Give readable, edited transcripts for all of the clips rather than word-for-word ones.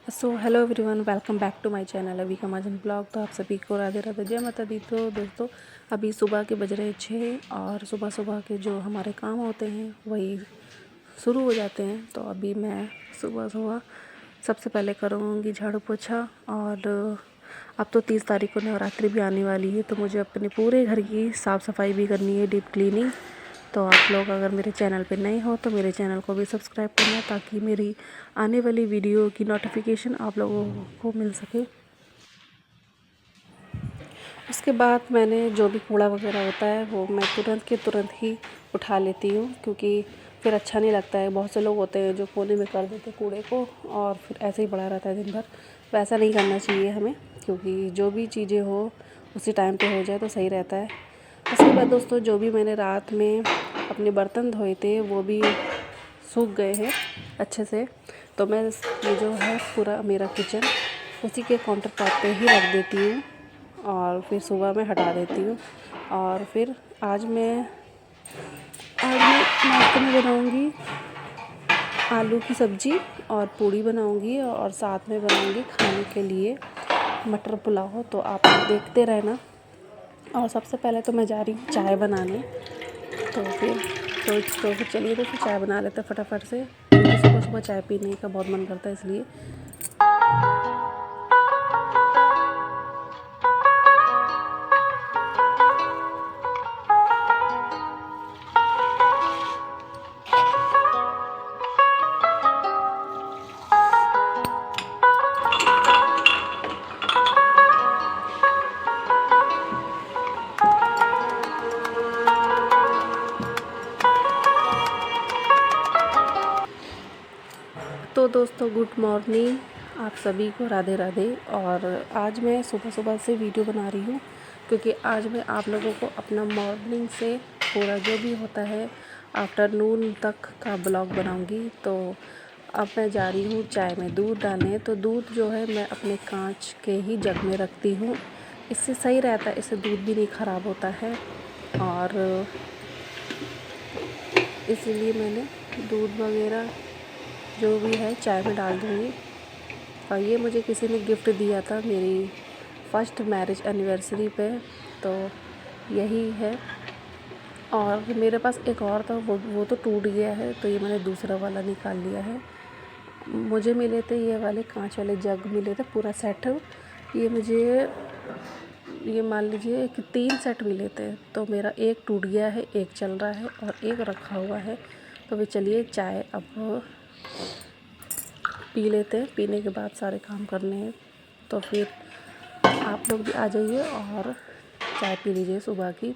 So hello everyone, welcome back to my channel अभी का महाजन blog. तो आप सभी को राधे राधे, जय माता दी। तो दोस्तों, अभी सुबह के बज रहे 6 और सुबह सुबह के जो हमारे काम होते हैं वही शुरू हो जाते हैं। तो अभी मैं सुबह सुबह सबसे पहले करूँगी झाड़ू पोछा। और अब तो 30 तारीख को नवरात्रि भी आने वाली है, तो मुझे अपने पूरे घर की साफ़ सफाई भी करनी है, डीप क्लीनिंग। तो आप लोग अगर मेरे चैनल पे नए हो तो मेरे चैनल को भी सब्सक्राइब करना, ताकि मेरी आने वाली वीडियो की नोटिफिकेशन आप लोगों को मिल सके। उसके बाद मैंने जो भी कूड़ा वगैरह होता है वो मैं तुरंत के तुरंत ही उठा लेती हूँ, क्योंकि फिर अच्छा नहीं लगता है। बहुत से लोग होते हैं जो कोने में कर देते कूड़े को और फिर ऐसे ही पड़ा रहता है दिन भर। वैसा नहीं करना चाहिए हमें, क्योंकि जो भी चीज़ें हो उसी टाइम पे हो जाए तो सही रहता है। उसके बाद दोस्तों, जो भी मैंने रात में अपने बर्तन धोए थे वो भी सूख गए हैं अच्छे से। तो मैं ये जो है पूरा मेरा किचन उसी के काउंटर टॉप पे ही रख देती हूँ और फिर सुबह में हटा देती हूँ। और फिर आज मैं नाश्ते में बनाऊँगी आलू की सब्ज़ी और पूड़ी बनाऊँगी, और साथ में बनाऊँगी खाने के लिए मटर पुलाव। तो आप देखते रहना। और सबसे पहले तो मैं जा रही हूँ चाय बनाने। तो फिर चलिए दोस्तों, चाय बना लेते हैं फटाफट से, क्योंकि सुबह सुबह चाय पीने का बहुत मन करता है इसलिए। तो दोस्तों, गुड मॉर्निंग, आप सभी को राधे राधे। और आज मैं सुबह सुबह से वीडियो बना रही हूँ, क्योंकि आज मैं आप लोगों को अपना मॉर्निंग से पूरा जो भी होता है आफ्टरनून तक का ब्लॉग बनाऊँगी। तो अब मैं जा रही हूँ चाय में दूध डालने। तो दूध जो है मैं अपने कांच के ही जग में रखती हूँ, इससे सही रहता है, इससे दूध भी नहीं ख़राब होता है। और इसीलिए मैंने दूध वगैरह जो भी है चाय में डाल दूँगी। और ये मुझे किसी ने गिफ्ट दिया था मेरी फर्स्ट मैरिज एनिवर्सरी पे, तो यही है। और मेरे पास एक और था, वो तो टूट गया है, तो ये मैंने दूसरा वाला निकाल लिया है। मुझे मिले थे ये वाले कांच वाले जग मिले थे, पूरा सेट। ये मुझे ये मान लीजिए कि 3 सेट मिले थे, तो मेरा एक टूट गया है, एक चल रहा है और एक रखा हुआ है। तो वे चलिए चाय अब पी लेते हैं, पीने के बाद सारे काम करने हैं। तो फिर आप लोग भी आ जाइए और चाय पी लीजिए सुबह की।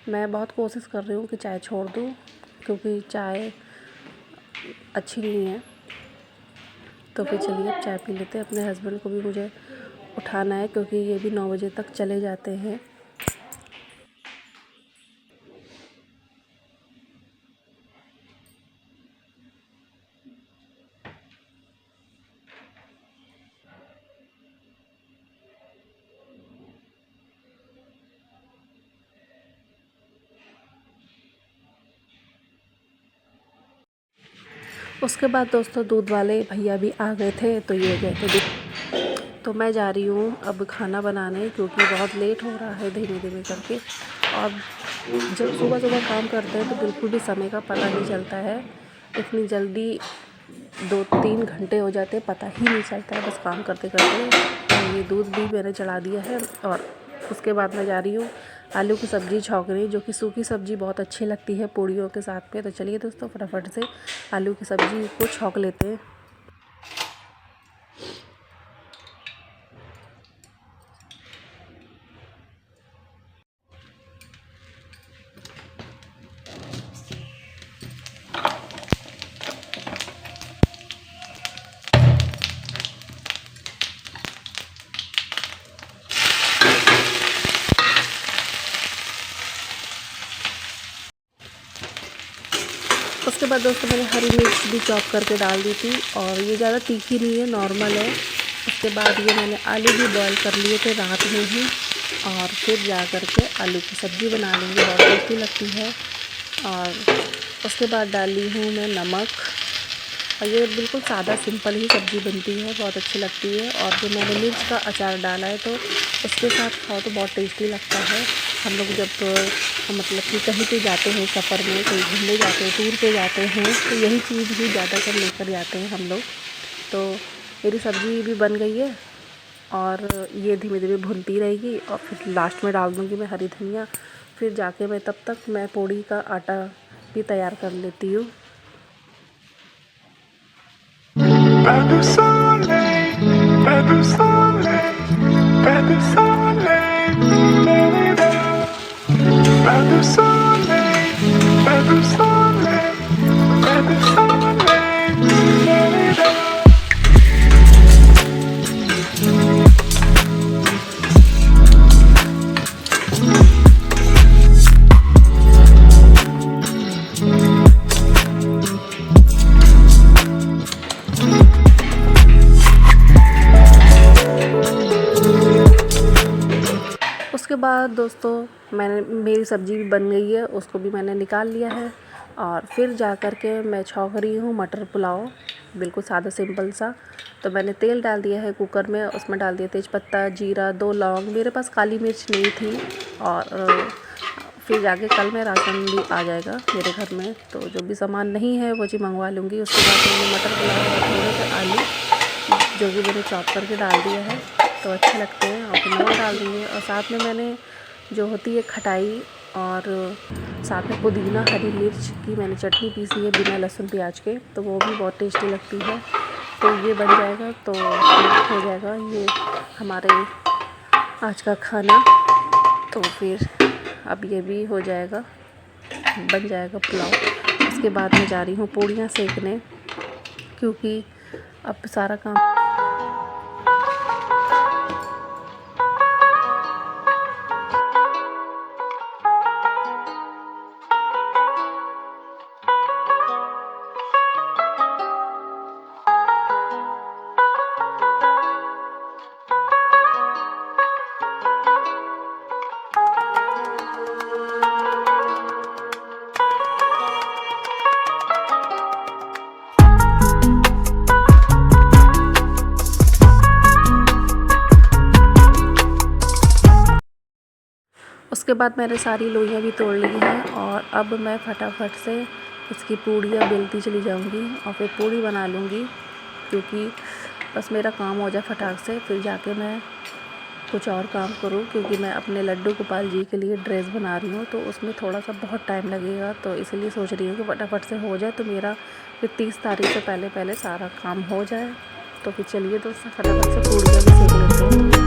मैं बहुत कोशिश कर रही हूँ कि चाय छोड़ दूँ, क्योंकि चाय अच्छी नहीं है। तो फिर चलिए अब चाय पी लेते हैं। अपने हस्बैंड को भी मुझे उठाना है, क्योंकि ये भी 9 बजे तक चले जाते हैं। उसके बाद दोस्तों, दूध वाले भैया भी आ गए थे, तो ये गए थे दूध। तो मैं जा रही हूँ अब खाना बनाने, क्योंकि बहुत लेट हो रहा है धीमे धीमे करके। और जब सुबह सुबह काम करते हैं तो बिल्कुल भी समय का पता नहीं चलता है। इतनी जल्दी 2-3 घंटे हो जाते हैं, पता ही नहीं चलता है बस काम करते करते। तो ये दूध भी मैंने चढ़ा दिया है। और उसके बाद मैं जा रही हूँ आलू की सब्ज़ी छौंकने, जो कि सूखी सब्ज़ी बहुत अच्छी लगती है पूड़ियों के साथ में। तो चलिए दोस्तों, फटाफट से आलू की सब्ज़ी को छौंक लेते हैं। उसके बाद दोस्तों, मैंने हरी मिर्च भी चॉप करके डाल दी थी, और ये ज़्यादा तीखी नहीं है, नॉर्मल है। उसके बाद ये मैंने आलू भी बॉईल कर लिए थे रात में ही, और फिर जा कर के आलू की सब्ज़ी बना लेंगे, बहुत टेस्टी लगती है। और उसके बाद डाली हूँ मैं नमक, और ये बिल्कुल सादा सिंपल ही सब्ज़ी बनती है, बहुत अच्छी लगती है। और जो मैंने मिर्च का अचार डाला है तो उसके साथ खाओ तो बहुत टेस्टी लगता है। हम लोग जब मतलब कि कहीं पे जाते हैं, सफ़र में कहीं घूमने जाते हैं, टूर पे जाते हैं, तो यही चीज़ ही ज़्यादातर लेकर जाते हैं हम लोग। तो मेरी सब्ज़ी भी बन गई है और ये धीमे धीमे भुनती रहेगी और फिर लास्ट में डाल दूँगी मैं हरी धनिया। फिर जाके मैं तब तक मैं पूड़ी का आटा भी तैयार कर लेती हूँ। Perde o soleil, perde o soleil, perde o soleil, perde o soleil, perde o soleil, perde o soleil. उसके बाद दोस्तों मेरी सब्ज़ी भी बन गई है, उसको भी मैंने निकाल लिया है। और फिर जा कर के मैं छौंक रही हूँ मटर पुलाव, बिल्कुल सादा सिंपल सा। तो मैंने तेल डाल दिया है कुकर में, उसमें डाल दिया तेज़पत्ता, जीरा, 2 लौंग। मेरे पास काली मिर्च नहीं थी। और फिर जाके कल में राशन भी आ जाएगा मेरे घर में, तो जो भी सामान नहीं है वो जी मंगवा लूँगी। उसके बाद मैंने मटर पुलाव और थोड़े से आलू जो कि मैंने चॉप करके डाल दिया है, तो अच्छे लगते हैं। और फिर नमक डाल देंगे। और साथ में मैंने जो होती है खटाई और साथ में पुदीना, हरी मिर्च की मैंने चटनी पीसी है बिना लहसुन प्याज के, तो वो भी बहुत टेस्टी लगती है। तो ये बन जाएगा तो हो जाएगा ये हमारे आज का खाना। तो फिर अब ये भी हो जाएगा, बन जाएगा पुलाव। उसके बाद मैं जा रही हूँ पूड़ियाँ सेकने, क्योंकि अब सारा काम उसके बाद मैंने सारी लोइयाँ भी तोड़ ली हैं। और अब मैं फटाफट से इसकी पूड़ियाँ बेलती चली जाऊंगी और फिर पूड़ी बना लूँगी, क्योंकि बस मेरा काम हो जाए फटाक से, फिर जाके मैं कुछ और काम करूँ। क्योंकि मैं अपने लड्डू गोपाल जी के लिए ड्रेस बना रही हूँ, तो उसमें थोड़ा सा बहुत टाइम लगेगा। तो इसलिए सोच रही हूँ कि फटाफट से हो जाए, तो मेरा फिर 30 तारीख से पहले पहले सारा काम हो जाए। तो फिर चलिए दोस्तों फटाफट से पूड़ियाँ भी सेक लेते हैं।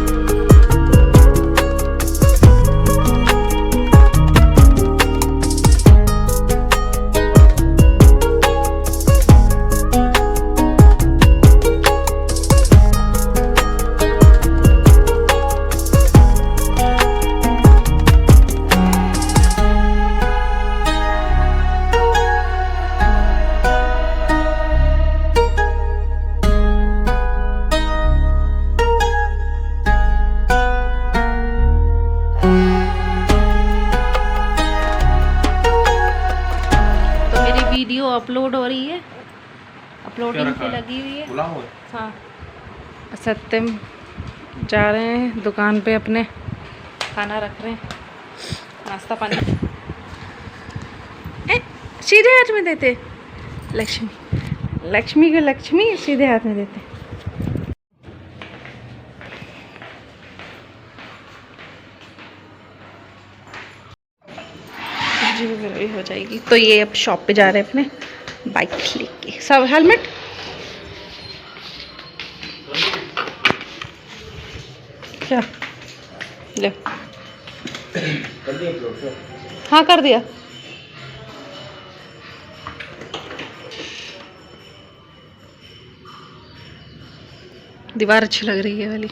वीडियो अपलोड हो रही है, अपलोडिंग पे लगी हुई है। हाँ, सत्यम जा रहे हैं दुकान पे, अपने खाना रख रहे हैं, नाश्ता पानी। सीधे हाथ में देते लक्ष्मी, लक्ष्मी को लक्ष्मी सीधे हाथ में देते। हो जाएगी। तो ये अब शॉप पे जा रहे हैं अपने बाइक लेके, सब हेलमेट। क्या ले, हाँ कर दिया। दीवार अच्छी लग रही है वाली।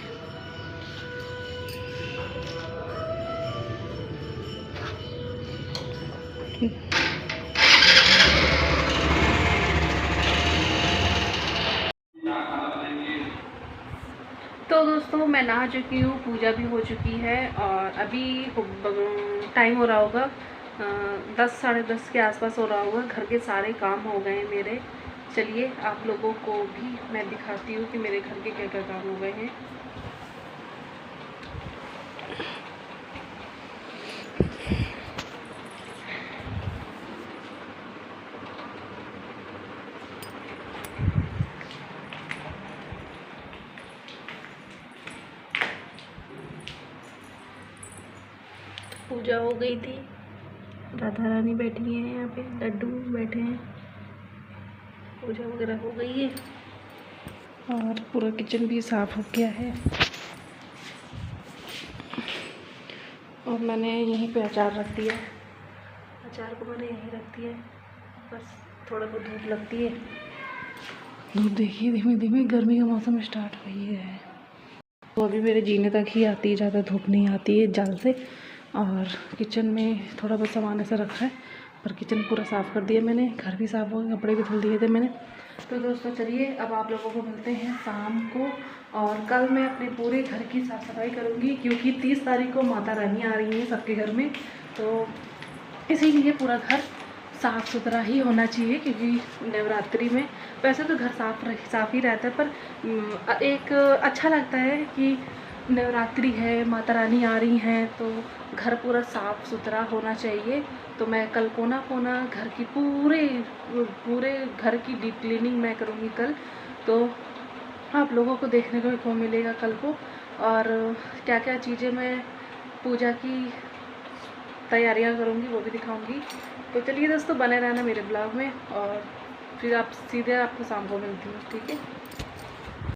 तो दोस्तों मैं नहा चुकी हूँ, पूजा भी हो चुकी है और अभी टाइम हो रहा होगा 10 साढ़े 10 के आसपास हो रहा होगा। घर के सारे काम हो गए मेरे चलिए आप लोगों को भी मैं दिखाती हूँ कि मेरे घर के क्या क्या काम हो गए हैं। पूजा हो गई थी, राधा रानी बैठी हैं यहाँ पे, लड्डू बैठे हैं, पूजा वगैरह हो गई है और पूरा किचन भी साफ़ हो गया है। और मैंने यहीं पे अचार रख दिया, अचार को मैंने यहीं रख दिया, बस थोड़ा बहुत धूप लगती है। धूप देखिए धीमे धीमे गर्मी का मौसम स्टार्ट हो ही गया है, तो अभी मेरे जीने तक ही आती है, ज़्यादा धूप नहीं आती है जल से। और किचन में थोड़ा बहुत सामान ऐसा रखा है, पर किचन पूरा साफ़ कर दिया मैंने, घर भी साफ़ हो गया, कपड़े भी धुल दिए थे मैंने। तो दोस्तों चलिए अब आप लोगों को मिलते हैं शाम को, और कल मैं अपने पूरे घर की साफ़ सफाई करूँगी, क्योंकि 30 तारीख को माता रानी आ रही हैं सबके घर में, तो इसीलिए पूरा घर साफ़ सुथरा ही होना चाहिए। क्योंकि नवरात्रि में वैसे तो घर साफ़ ही रहता है, पर एक अच्छा लगता है कि नवरात्रि है, माता रानी आ रही हैं, तो घर पूरा साफ़ सुथरा होना चाहिए। तो मैं कल कोना कोना घर की पूरे घर की डीप क्लीनिंग मैं करूँगी कल, तो आप लोगों को देखने को मिलेगा कल को। और क्या क्या चीज़ें मैं पूजा की तैयारियां करूँगी वो भी दिखाऊंगी। तो चलिए दोस्तों बने रहना मेरे ब्लॉग में, और फिर आप सीधे आपको शाम को मिलती हूँ, ठीक है।